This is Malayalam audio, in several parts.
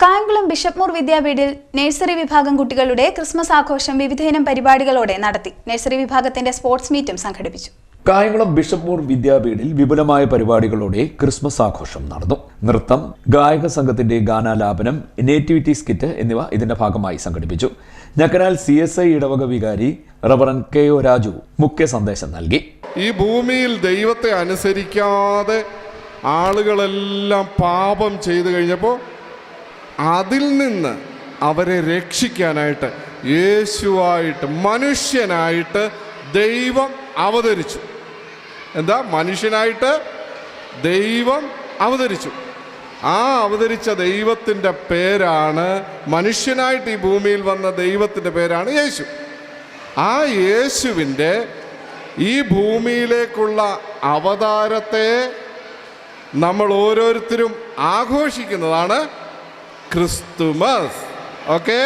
കായംകുളം ബിഷപ്പ് മൂർ വിദ്യാപീഠിൽ നഴ്സറി വിഭാഗം കുട്ടികളുടെ ക്രിസ്മസ് ആഘോഷം വിവിധയിനം പരിപാടികളോടെ നടത്തി. നഴ്സറി വിഭാഗത്തിന്റെ സ്പോർട്സ് മീറ്റും സംഘടിപ്പിച്ചു. കായംകുളം ബിഷപ്പ് മൂർ വിദ്യാപീഠിൽ വിപുലമായ പരിപാടികളോടെ ക്രിസ്മസ് ആഘോഷം നടന്നു. നൃത്തം, ഗായക സംഘത്തിന്റെ ഗാനാലാപനം, നേറ്റിവിറ്റി സ്കിറ്റ് എന്നിവ ഇതിന്റെ ഭാഗമായി സംഘടിപ്പിച്ചു. ഞക്കനാൽ CSI ഇടവക വികാരി റവറൻ KO രാജു മുഖ്യ സന്ദേശം നൽകി. ഈ ഭൂമിയിൽ ദൈവത്തെ അനുസരിക്കാതെ ആളുകളെല്ലാം പാപം ചെയ്തു കഴിഞ്ഞപ്പോൾ അതിൽ നിന്ന് അവരെ രക്ഷിക്കാനായിട്ട് യേശുവായിട്ട് മനുഷ്യനായിട്ട് ദൈവം അവതരിച്ചു. മനുഷ്യനായിട്ട് ദൈവം അവതരിച്ചു. ആ അവതരിച്ച ദൈവത്തിൻ്റെ പേരാണ്, മനുഷ്യനായിട്ട് ഈ ഭൂമിയിൽ വന്ന ദൈവത്തിൻ്റെ പേരാണ് യേശു. ആ യേശുവിൻ്റെ ഈ ഭൂമിയിലേക്കുള്ള അവതാരത്തെ നമ്മൾ ഓരോരുത്തരും ആഘോഷിക്കുന്നതാണ് ക്രിസ്തുമസ്. ഓക്കെ,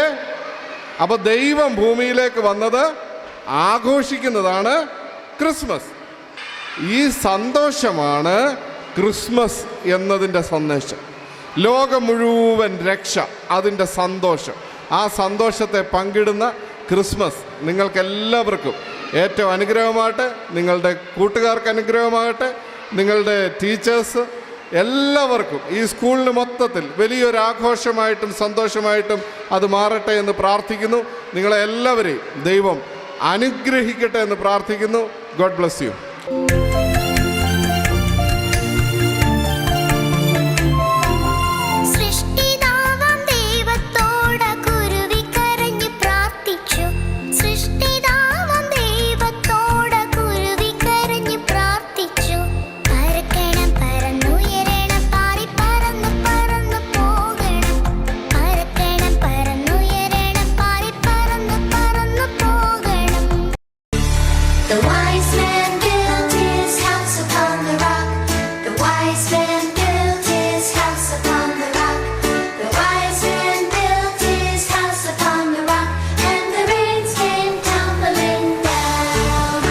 അപ്പോൾ ദൈവം ഭൂമിയിലേക്ക് വന്നത് ആഘോഷിക്കുന്നതാണ് ക്രിസ്മസ്. ഈ സന്തോഷമാണ് ക്രിസ്മസ് എന്നതിൻ്റെ സന്ദേശം. ലോകം മുഴുവൻ രക്ഷ, അതിൻ്റെ സന്തോഷം. ആ സന്തോഷത്തെ പങ്കിടുന്ന ക്രിസ്മസ് നിങ്ങൾക്കെല്ലാവർക്കും ഏറ്റവും അനുഗ്രഹമാകട്ടെ. നിങ്ങളുടെ കൂട്ടുകാർക്ക് അനുഗ്രഹമാകട്ടെ. നിങ്ങളുടെ ടീച്ചേഴ്സ് എല്ലാവർക്കും ഈ സ്കൂളിന് മൊത്തത്തിൽ വലിയൊരു ആഘോഷമായിട്ടും സന്തോഷമായിട്ടും അത് മാറട്ടെ എന്ന് പ്രാർത്ഥിക്കുന്നു. നിങ്ങളെ എല്ലാവരെയും ദൈവം അനുഗ്രഹിക്കട്ടെ എന്ന് പ്രാർത്ഥിക്കുന്നു. God bless you. The wise man built his house upon the rock. The wise man built his house upon the rock. The wise man built his house upon the rock, and the rains came tumbling down.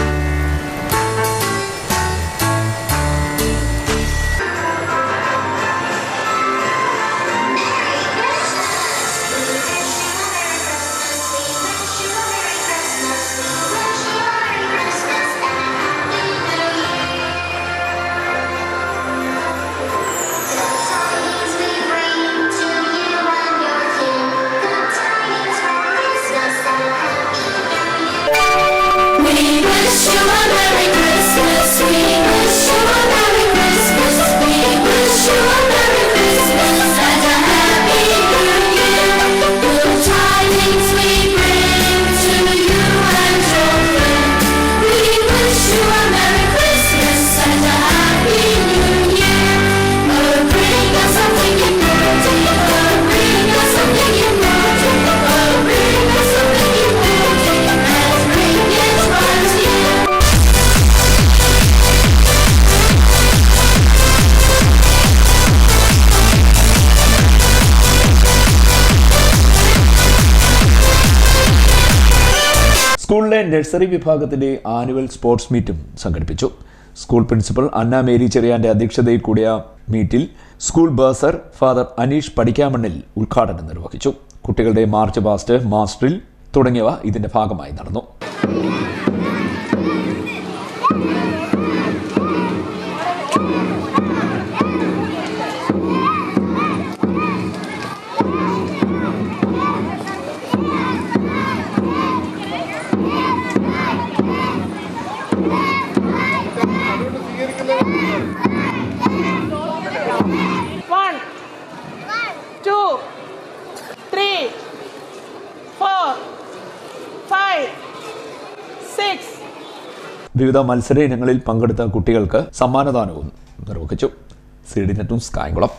സ്കൂളിലെ നഴ്സറി വിഭാഗത്തിന്റെ ആനുവൽ സ്പോർട്സ് മീറ്റും സംഘടിപ്പിച്ചു. സ്കൂൾ പ്രിൻസിപ്പൽ അന്ന മേരി ചെറിയാന്റെ അധ്യക്ഷതയിൽ കൂടിയ മീറ്റിൽ സ്കൂൾ ബേസർ ഫാദർ അനീഷ് പടിക്കാമണ്ണിൽ ഉദ്ഘാടനം നിർവഹിച്ചു. കുട്ടികളുടെ മാർച്ച് പാസ്റ്റ്, മാസ്റ്ററിൽ തുടങ്ങിയവ ഇതിന്റെ ഭാഗമായി നടന്നു. വിവിധ മത്സര ഇനങ്ങളിൽ പങ്കെടുത്ത കുട്ടികൾക്ക് സമ്മാനദാനവും നിർവഹിച്ചു. CDNet news Kayamkulam.